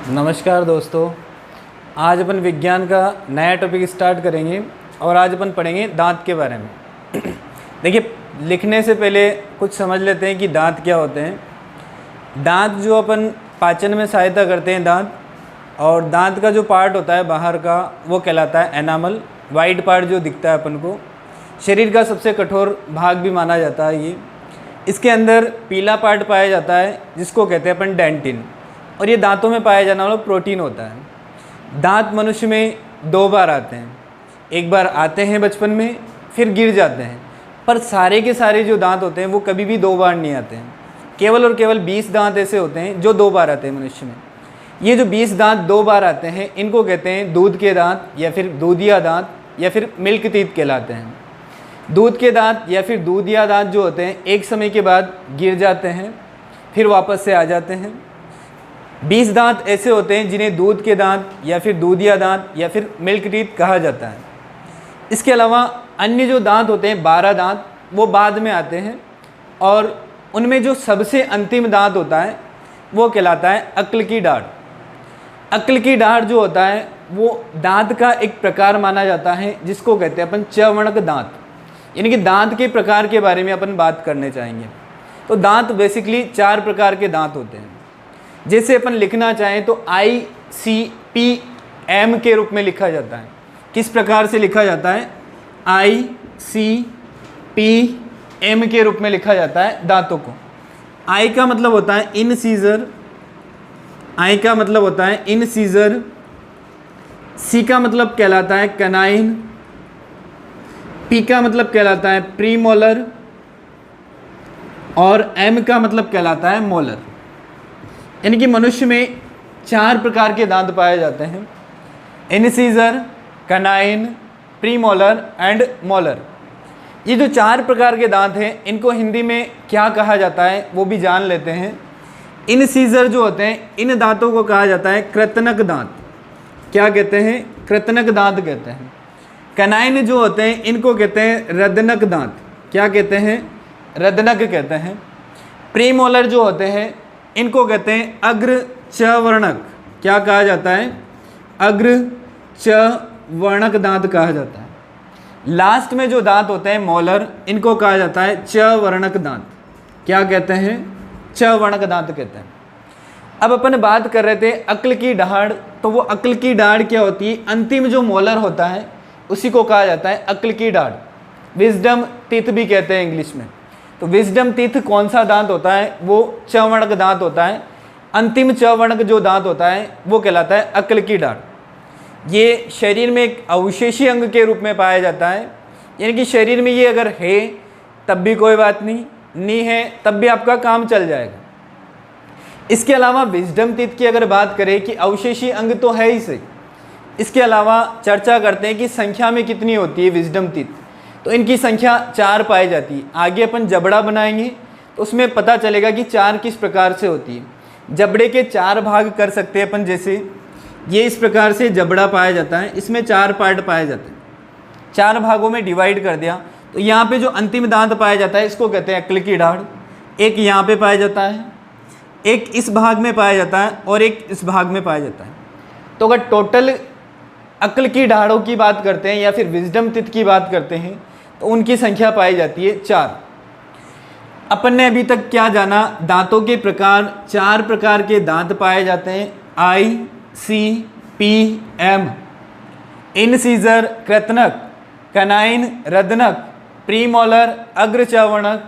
नमस्कार दोस्तों। आज अपन विज्ञान का नया टॉपिक स्टार्ट करेंगे और आज अपन पढ़ेंगे दांत के बारे में। देखिए, लिखने से पहले कुछ समझ लेते हैं कि दांत क्या होते हैं। दांत जो अपन पाचन में सहायता करते हैं दांत, और दांत का जो पार्ट होता है बाहर का वो कहलाता है एनामल। वाइट पार्ट जो दिखता है अपन को, शरीर का सबसे कठोर भाग भी माना जाता है ये। इसके अंदर पीला पार्ट पाया जाता है जिसको कहते हैं अपन डेंटिन, और ये दांतों में पाया जाने वाला प्रोटीन होता है। दांत मनुष्य में दो बार आते हैं, एक बार आते हैं बचपन में, फिर गिर जाते हैं। पर सारे के सारे जो दांत होते हैं वो कभी भी दो बार नहीं आते हैं। केवल और केवल 20 दांत ऐसे होते हैं जो दो बार आते हैं मनुष्य में। ये जो 20 दांत दो बार आते हैं इनको कहते हैं दूध के दांत या फिर दूधिया दांत या फिर मिल्क टीथ कहलाते हैं। दूध के दांत या फिर दूधिया दांत जो होते हैं एक समय के बाद गिर जाते हैं, फिर वापस से आ जाते हैं। 20 दांत ऐसे होते हैं जिन्हें दूध के दांत या फिर दूधिया दांत या फिर मिल्क टीथ कहा जाता है। इसके अलावा अन्य जो दांत होते हैं 12 दांत वो बाद में आते हैं, और उनमें जो सबसे अंतिम दांत होता है वो कहलाता है अक्ल की डाढ़। अक्ल की डाढ़ जो होता है वो दांत का एक प्रकार माना जाता है जिसको कहते हैं अपन चवर्णक दांत। यानी कि दांत के प्रकार के बारे में अपन बात करने चाहेंगे। तो दांत बेसिकली 4 प्रकार के दांत होते हैं। जैसे अपन लिखना चाहें तो ICPM के रूप में लिखा जाता है। किस प्रकार से लिखा जाता है? ICPM के रूप में लिखा जाता है दांतों को। I का मतलब होता है इनसीजर, I का मतलब होता है इनसीजर। C का मतलब कहलाता है कैनाइन। P का मतलब कहलाता है प्रीमोलर, और M का मतलब कहलाता है मोलर। यानी कि मनुष्य में 4 प्रकार के दांत पाए जाते हैं: इनसीजर, कैनाइन, प्रीमोलर एंड मोलर। ये जो 4 प्रकार के दांत हैं इनको हिंदी में क्या कहा जाता है वो भी जान लेते हैं। इनसीजर जो होते हैं इन दांतों को कहा जाता है कृतनक दांत। क्या कहते हैं? कृतनक दांत कहते हैं। कैनाइन जो होते हैं इनको कहते हैं रदनक दांत। क्या कहते हैं? रदनक कहते हैं। प्रीमोलर जो होते हैं इनको कहते हैं अग्र चवर्णक। क्या कहा जाता है? अग्र चवर्णक दांत कहा जाता है। लास्ट में जो दांत होते हैं मोलर, इनको कहा जाता है चवर्णक दांत। क्या कहते हैं? चवर्णक दांत कहते हैं। अब अपन बात कर रहे थे अक्ल की डाढ़। तो वो अक्ल की डाढ़ क्या होती है? अंतिम जो मोलर होता है उसी को कहा जाता है अक्ल की डाढ़। विजडम टीथ भी कहते हैं इंग्लिश में। तो विजडम टीथ कौन सा दांत होता है? वो चवर्णक दांत होता है। अंतिम चवर्णक जो दांत होता है वो कहलाता है अक्ल की डाढ़। ये शरीर में एक अवशेषी अंग के रूप में पाया जाता है। यानी कि शरीर में ये अगर है तब भी कोई बात नहीं, नहीं है तब भी आपका काम चल जाएगा। इसके अलावा विजडम टीथ की अगर बात करें कि अवशेषी अंग तो है ही सही, इसके अलावा चर्चा करते हैं कि संख्या में कितनी होती है विजडम टीथ। तो इनकी संख्या 4 पाई जाती है। आगे अपन जबड़ा बनाएंगे तो उसमें पता चलेगा कि 4 किस प्रकार से होती है। जबड़े के 4 भाग कर सकते हैं अपन। जैसे ये इस प्रकार से जबड़ा पाया जाता है, इसमें 4 पार्ट पाए जाते हैं। 4 भागों में डिवाइड कर दिया तो यहाँ पे जो अंतिम दांत पाया जाता है इसको कहते हैं अक्ल की डाढ़। एक यहाँ पे पाया जाता है, एक इस भाग में पाया जाता है, और एक इस भाग में पाया जाता है। तो अगर टोटल अक्ल की डाढ़ों की बात करते हैं या फिर विजडम टीथ की बात करते हैं तो उनकी संख्या पाई जाती है 4। अपन ने अभी तक क्या जाना? दांतों के प्रकार। 4 प्रकार के दांत पाए जाते हैं: ICPM, इनसीजर कृतनक, कैनाइन रदनक, प्रीमोलर अग्र चवर्णक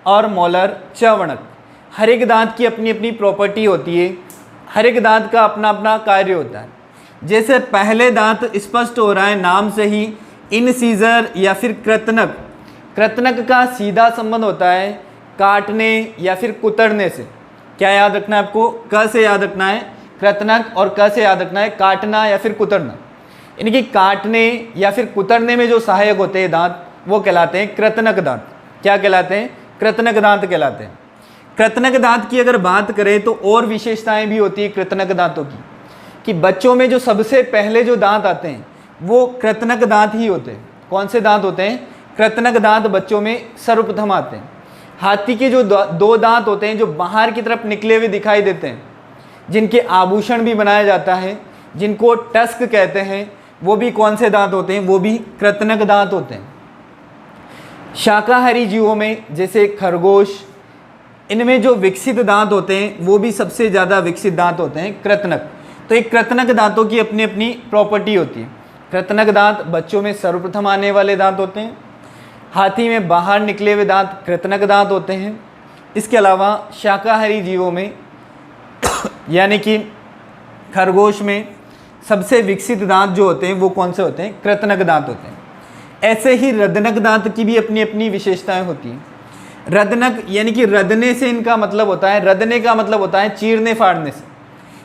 और मोलर चवर्णक। हर एक दांत की अपनी अपनी प्रॉपर्टी होती है, हर एक दांत का अपना अपना कार्य होता है। जैसे पहले दांत स्पष्ट हो रहा है नाम से ही, इनसीजर या फिर कृतनक। कृतनक का सीधा संबंध होता है काटने या फिर कुतरने से। क्या याद रखना है आपको? क से याद रखना है कृतनक, और क से याद रखना है काटना या फिर कुतरना। यानी कि काटने या फिर कुतरने में जो सहायक होते हैं दांत वो कहलाते हैं कृतनक दांत। क्या कहलाते हैं? कृतनक दांत कहलाते हैं। कृतनक दांत की अगर बात करें तो और विशेषताएं भी होती है कृतनक दांतों की, कि बच्चों में जो सबसे पहले जो दांत आते हैं वो कृतनक दांत ही होते हैं। कौन से दांत होते हैं? कृतनक दांत बच्चों में सर्वप्रथम आते हैं। हाथी के जो 2 दांत होते हैं जो बाहर की तरफ निकले हुए दिखाई देते हैं, जिनके आभूषण भी बनाया जाता है, जिनको टस्क कहते हैं, वो भी कौन से दांत होते हैं? वो भी कृतनक दांत होते हैं। शाकाहारी जीवों में जैसे खरगोश, इनमें जो विकसित दांत होते हैं वो भी सबसे ज़्यादा विकसित दांत होते हैं कृतनक। तो एक कृतनक दांतों की अपनी अपनी प्रॉपर्टी होती है। कृतनक दांत बच्चों में सर्वप्रथम आने वाले दांत होते हैं। हाथी में बाहर निकले हुए दांत कृतनक दांत होते हैं। इसके अलावा शाकाहारी जीवों में यानी कि खरगोश में सबसे विकसित दांत जो होते हैं वो कौन से होते हैं? कृतनक दांत होते हैं। ऐसे ही रदनक दांत की भी अपनी अपनी विशेषताएं होती हैं। रदनक यानी कि रदने से इनका मतलब होता है, रदने का मतलब होता है चीरने फाड़ने से,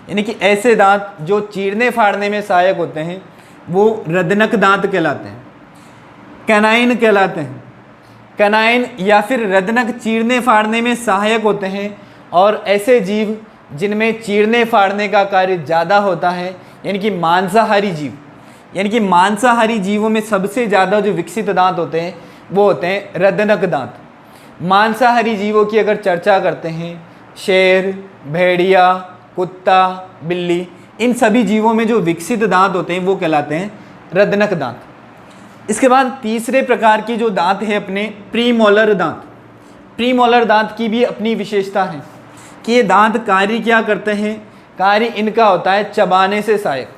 यानी कि ऐसे दांत जो चीरने फाड़ने में सहायक होते हैं वो रदनक दांत कहलाते हैं। कैनाइन कहलाते हैं। कैनाइन या फिर रदनक चीरने फाड़ने में सहायक होते हैं, और ऐसे जीव जिनमें चीरने फाड़ने का कार्य ज़्यादा होता है, यानी कि मांसाहारी जीव, यानी कि मांसाहारी जीवों में सबसे ज़्यादा जो विकसित दांत होते हैं वो होते हैं रदनक दांत। मांसाहारी जीवों की अगर चर्चा करते हैं, शेर, भेड़िया, कुत्ता, बिल्ली, इन सभी जीवों में जो विकसित दांत होते हैं वो कहलाते हैं रदनक दांत। इसके बाद तीसरे प्रकार की जो दांत है अपने प्रीमोलर दांत। प्रीमोलर दांत की भी अपनी विशेषता है कि ये दांत कार्य क्या करते हैं? कार्य इनका होता है चबाने से सहायक,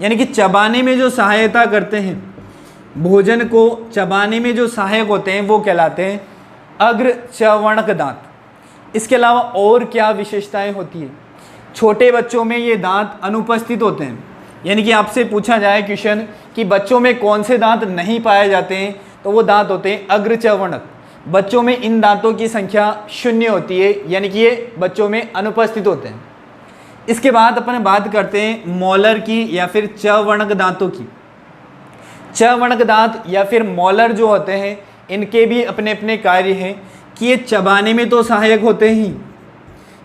यानी कि चबाने में जो सहायता करते हैं, भोजन को चबाने में जो सहायक होते हैं वो कहलाते हैं अग्र चवणक दांत। इसके अलावा और क्या विशेषताएं होती है? छोटे बच्चों में ये दांत अनुपस्थित होते हैं, यानी कि आपसे पूछा जाए क्वेश्चन कि बच्चों में कौन से दांत नहीं पाए जाते हैं, तो वो दांत होते हैं अग्र चवणक। बच्चों में इन दांतों की संख्या 0 होती है, यानी कि ये बच्चों में अनुपस्थित होते हैं। इसके बाद अपन बात करते हैं मोलर की या फिर चवर्णक दांतों की। चवर्णक दांत या फिर मोलर जो होते हैं इनके भी अपने अपने कार्य हैं कि ये चबाने में तो सहायक होते ही,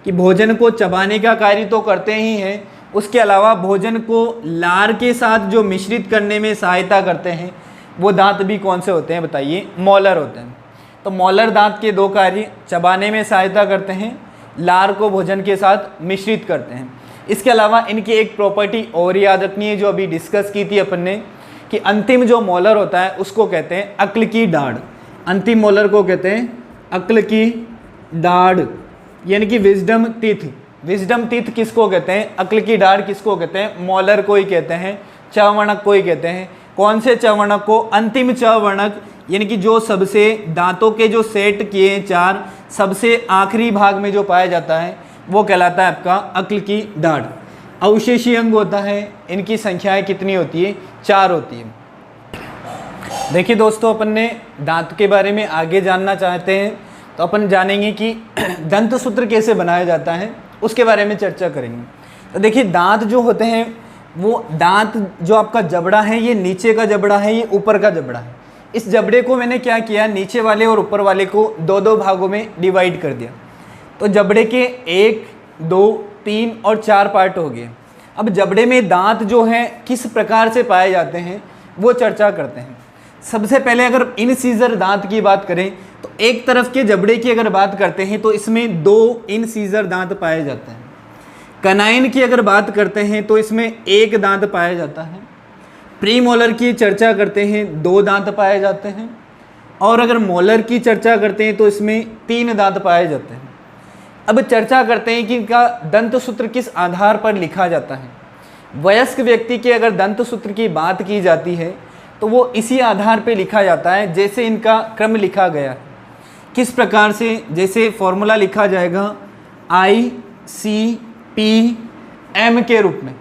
कि भोजन को चबाने का कार्य तो करते ही हैं, उसके अलावा भोजन को लार के साथ जो मिश्रित करने में सहायता करते हैं वो दांत भी कौन से होते हैं? बताइए, मोलर होते हैं। तो मोलर दांत के दो कार्य, चबाने में सहायता करते हैं, लार को भोजन के साथ मिश्रित करते हैं। इसके अलावा इनकी एक प्रॉपर्टी और याद रखनी है जो अभी डिस्कस की थी अपन ने, कि अंतिम जो मोलर होता है उसको कहते हैं अक्ल की दाढ़। अंतिम मोलर को कहते हैं अक्ल की दाढ़, यानी कि विजडम टीथ। विजडम टीथ किसको कहते हैं? अक्ल की दाढ़ किसको कहते हैं? मोलर को ही कहते हैं, चवर्णक को ही कहते हैं। कौन से चवर्णक को? अंतिम चवर्णक, यानी कि जो सबसे दांतों के जो सेट किए हैं 4, सबसे आखिरी भाग में जो पाया जाता है वो कहलाता है आपका अक्ल की दाढ़। अवशेषी अंग होता है, इनकी संख्याएं कितनी होती है? 4 होती है। देखिए दोस्तों, अपन ने दांत के बारे में आगे जानना चाहते हैं तो अपन जानेंगे कि दंत सूत्र कैसे बनाया जाता है, उसके बारे में चर्चा करेंगे। तो देखिए, दांत जो होते हैं वो दांत जो आपका जबड़ा है, ये नीचे का जबड़ा है, ये ऊपर का जबड़ा है। इस जबड़े को मैंने क्या किया, नीचे वाले और ऊपर वाले को 2-2 भागों में डिवाइड कर दिया। तो जबड़े के 1, 2, 3 और 4 पार्ट हो गए। अब जबड़े में दांत जो हैं किस प्रकार से पाए जाते हैं वो चर्चा करते हैं। सबसे पहले अगर इनसीजर दांत की बात करें तो एक तरफ के जबड़े की अगर बात करते हैं तो इसमें 2 इनसीजर दांत पाए जाते हैं। कनाइन की अगर बात करते हैं तो इसमें 1 दांत पाया जाता है। प्रीमोलर की चर्चा करते हैं 2 दांत पाए जाते हैं। और अगर मोलर की चर्चा करते हैं तो इसमें 3 दांत पाए जाते हैं। अब चर्चा करते हैं कि इनका दंत सूत्र किस आधार पर लिखा जाता है। वयस्क व्यक्ति के अगर दंत सूत्र की बात की जाती है तो वो इसी आधार पर लिखा जाता है जैसे इनका क्रम लिखा गया है। किस प्रकार से? जैसे फॉर्मूला लिखा जाएगा ICPM के रूप में।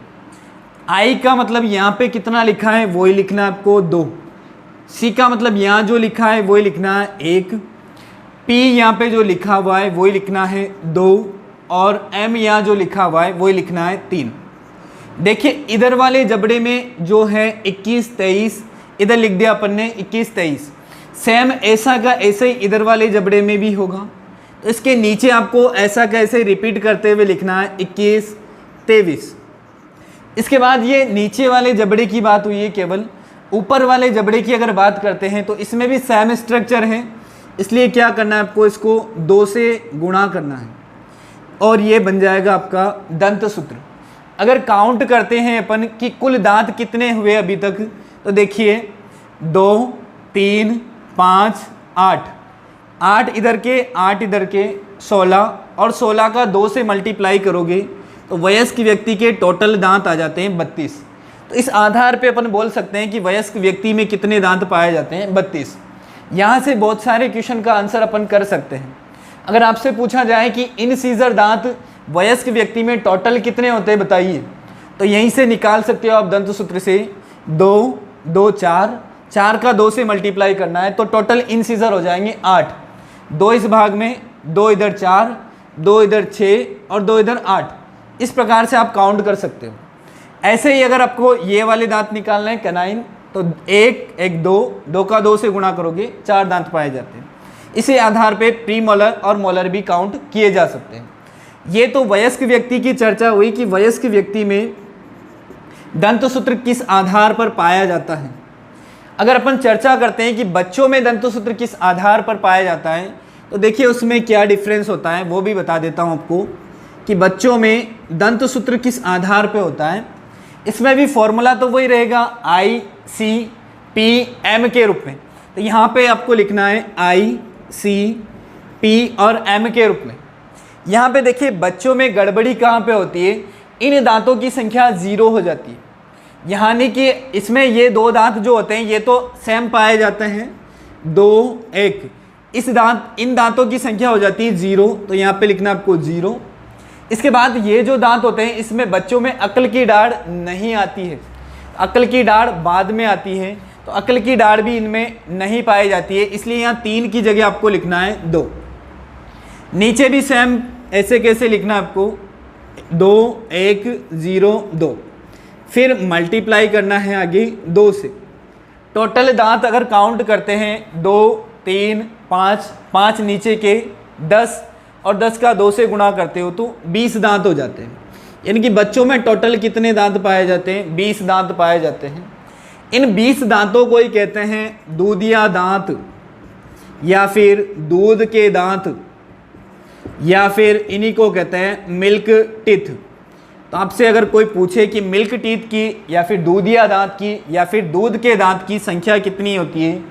I का मतलब यहाँ पे कितना लिखा है वही लिखना है आपको 2। C का मतलब यहाँ जो लिखा है वही लिखना है 1। P यहाँ पे जो लिखा हुआ है वही लिखना है 2 और M यहाँ जो लिखा हुआ है वही लिखना है 3। देखिए, इधर वाले जबड़े में जो है 21-23, इधर लिख दिया अपन ने 21-23। सेम ऐसा का ऐसे ही इधर वाले जबड़े में भी होगा। तो इसके नीचे आपको ऐसा कैसे रिपीट करते हुए लिखना है 21-23। इसके बाद ये नीचे वाले जबड़े की बात हुई है केवल। ऊपर वाले जबड़े की अगर बात करते हैं तो इसमें भी सेम स्ट्रक्चर है, इसलिए क्या करना है आपको, इसको 2 से गुणा करना है। और ये बन जाएगा आपका दंत सूत्र। अगर काउंट करते हैं अपन कि कुल दांत कितने हुए अभी तक, तो देखिए 2, 3, 5, 8, 8 इधर के 8 इधर के 16, और 16 का 2 से मल्टीप्लाई करोगे तो वयस्क व्यक्ति के टोटल दांत आ जाते हैं 32। तो इस आधार पे अपन बोल सकते हैं कि वयस्क व्यक्ति में कितने दांत पाए जाते हैं, 32। यहाँ से बहुत सारे क्वेश्चन का आंसर अपन कर सकते हैं। अगर आपसे पूछा जाए कि इनसीजर दांत वयस्क व्यक्ति में टोटल कितने होते हैं बताइए, तो यहीं से निकाल सकते हो आप दंत सूत्र से 2, 2, 4, 4 का 2 से मल्टीप्लाई करना है तो टोटल इनसीजर हो जाएंगे 8। 2 इस भाग में, 2 इधर 4, 2 इधर 6 और 2 इधर 8। इस प्रकार से आप काउंट कर सकते हो। ऐसे ही अगर आपको ये वाले दांत निकालना है कैनाइन, तो 1, 1, 2, 2 का 2 से गुणा करोगे 4 दांत पाए जाते हैं। इसी आधार पे प्री मोलर और मोलर भी काउंट किए जा सकते हैं। ये तो वयस्क व्यक्ति की चर्चा हुई कि वयस्क व्यक्ति में दंत सूत्र किस आधार पर पाया जाता है। अगर अपन चर्चा करते हैं कि बच्चों में दंत सूत्र किस आधार पर पाया जाता है, तो देखिए उसमें क्या डिफरेंस होता है वो भी बता देता हूँ आपको कि बच्चों में दंत सूत्र किस आधार पे होता है। इसमें भी फॉर्मूला तो वही रहेगा ICPM के रूप में। तो यहाँ पे आपको लिखना है ICP और M के रूप में। यहाँ पे देखिए बच्चों में गड़बड़ी कहाँ पे होती है, इन दांतों की संख्या 0 हो जाती है। यानी कि इसमें ये 2 दांत जो होते हैं ये तो सेम पाए जाते हैं 2, 1, इन दांतों की संख्या हो जाती है 0, तो यहाँ पे लिखना आपको 0। इसके बाद ये जो दांत होते हैं इसमें बच्चों में अक्ल की दाढ़ नहीं आती है, अक्ल की दाढ़ बाद में आती है, तो अक्ल की दाढ़ भी इनमें नहीं पाई जाती है, इसलिए यहाँ 3 की जगह आपको लिखना है 2। नीचे भी सेम ऐसे कैसे लिखना है आपको 2, 1, 0, 2, फिर मल्टीप्लाई करना है आगे 2 से। टोटल दांत अगर काउंट करते हैं 2, 3, 5, 5 नीचे के 10 और 10 का 2 से गुणा करते हो तो 20 दांत हो जाते हैं। यानी कि बच्चों में टोटल कितने दांत पाए जाते हैं, 20 दांत पाए जाते हैं। इन 20 दांतों को ही कहते हैं दूधिया दांत या फिर दूध के दांत या फिर इन्हीं को कहते हैं मिल्क टीथ। तो आपसे अगर कोई पूछे कि मिल्क टीथ की या फिर दूधिया दांत की या फिर दूध के दांत की संख्या कितनी होती है,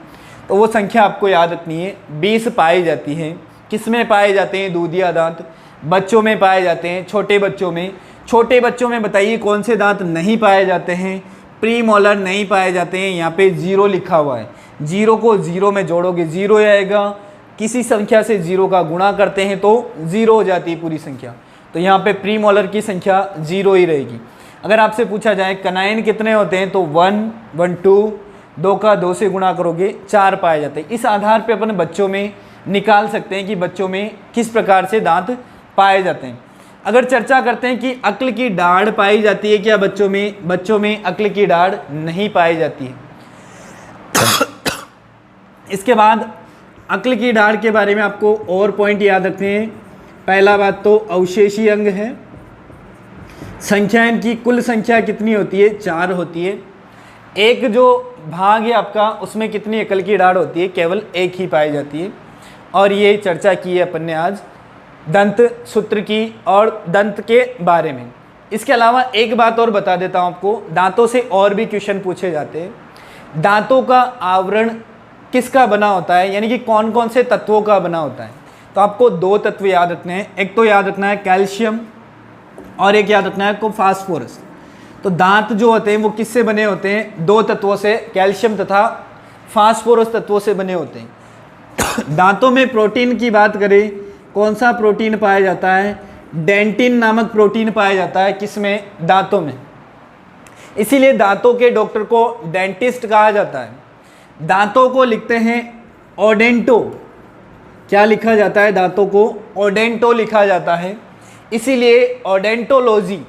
तो वो संख्या आपको याद रखनी है, 20 पाई जाती है। किस में पाए जाते हैं दूधिया दांत, बच्चों में पाए जाते हैं, छोटे बच्चों में। छोटे बच्चों में बताइए कौन से दांत नहीं पाए जाते हैं, प्री मोलर नहीं पाए जाते हैं। यहाँ पे 0 लिखा हुआ है, 0 को 0 में जोड़ोगे 0 आएगा, किसी संख्या से 0 का गुणा करते हैं तो 0 हो जाती है पूरी संख्या। तो यहाँ पे प्री मोलर की संख्या 0 ही रहेगी। अगर आपसे पूछा जाए कनाइन कितने होते हैं, तो 1, 1, 2 का 2 से गुणा करोगे 4 पाए जाते हैं। इस आधार पे अपन बच्चों में निकाल सकते हैं कि बच्चों में किस प्रकार से दांत पाए जाते हैं। अगर चर्चा करते हैं कि अक्ल की दाढ़ पाई जाती है क्या बच्चों में अक्ल की दाढ़ नहीं पाई जाती है। इसके बाद अक्ल की दाढ़ के बारे में आपको और पॉइंट याद रखने हैं। पहला बात तो अवशेषी अंग है। संख्या इनकी कुल संख्या कितनी होती है, 4 होती है। एक जो भाग है आपका उसमें कितनी अक्ल की दाढ़ होती है, केवल 1 ही पाई जाती है। और ये चर्चा की है अपन ने आज दंत सूत्र की और दंत के बारे में। इसके अलावा एक बात और बता देता हूँ आपको, दांतों से और भी क्वेश्चन पूछे जाते हैं। दांतों का आवरण किसका बना होता है, यानी कि कौन कौन से तत्वों का बना होता है। तो आपको 2 तत्व याद रखने हैं, एक तो याद रखना है कैल्शियम और एक याद रखना है आपको फास्फोरस। तो दांत जो होते हैं वो किससे बने होते हैं, 2 तत्वों से, कैल्शियम तथा फास्फोरस तत्वों से बने होते हैं। दांतों में प्रोटीन की बात करें, कौन सा प्रोटीन पाया जाता है, डेंटिन नामक प्रोटीन पाया जाता है किसमें, दांतों में। इसीलिए दांतों के डॉक्टर को डेंटिस्ट कहा जाता है। दांतों को लिखते हैं ओडेंटो, क्या लिखा जाता है, दांतों को ओडेंटो लिखा जाता है। इसीलिए ओडेंटोलॉजी,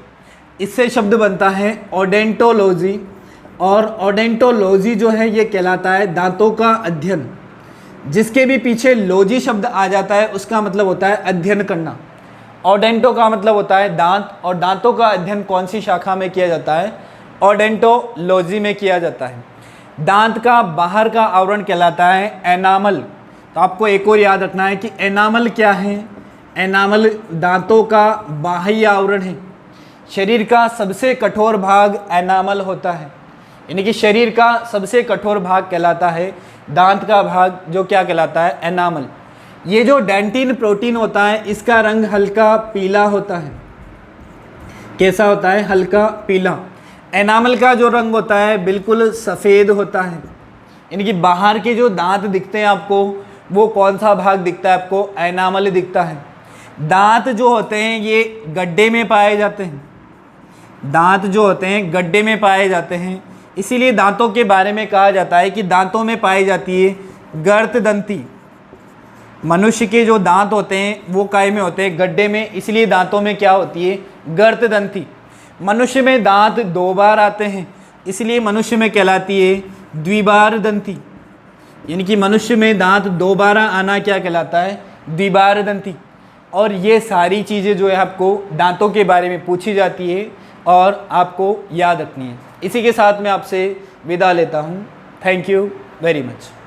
इससे शब्द बनता है ओडेंटोलॉजी। और ओडेंटोलॉजी जो है ये कहलाता है दांतों का अध्ययन। जिसके भी पीछे लॉजी शब्द आ जाता है उसका मतलब होता है अध्ययन करना। ओडेंटो का मतलब होता है दांत, और दांतों का अध्ययन कौन सी शाखा में किया जाता है, ओडेंटोलॉजी में किया जाता है। दांत का बाहर का आवरण कहलाता है एनामल। तो आपको एक और याद रखना है कि एनामल क्या है, एनामल दांतों का बाह्य आवरण है। शरीर का सबसे कठोर भाग एनामल होता है, यानी कि शरीर का सबसे कठोर भाग कहलाता है दांत का भाग, जो क्या कहलाता है, एनामल। ये जो डेंटिन प्रोटीन होता है इसका रंग हल्का पीला होता है। कैसा होता है? हल्का पीला। एनामल का जो रंग होता है बिल्कुल सफ़ेद होता है, यानी कि बाहर के जो दांत दिखते हैं आपको, वो कौन सा भाग दिखता है आपको? एनामल दिखता है। दांत जो होते हैं ये गड्ढे में पाए जाते हैं, दांत जो होते हैं गड्ढे में पाए जाते हैं, इसीलिए दांतों के बारे में कहा जाता है कि दांतों में पाई जाती है गर्तदंती। मनुष्य के जो दांत होते हैं वो काय में होते हैं? गड्ढे में, इसलिए दांतों में क्या होती है? गर्तदंती। मनुष्य में दांत 2 बार आते हैं, इसलिए मनुष्य में कहलाती है द्विबार दंती, यानी कि मनुष्य में दांत 2 बार आना क्या कहलाता है? द्विबार दंती। और ये सारी चीज़ें जो है आपको दांतों के बारे में पूछी जाती है और आपको याद रखनी है। इसी के साथ मैं आपसे विदा लेता हूँ। Thank you very much.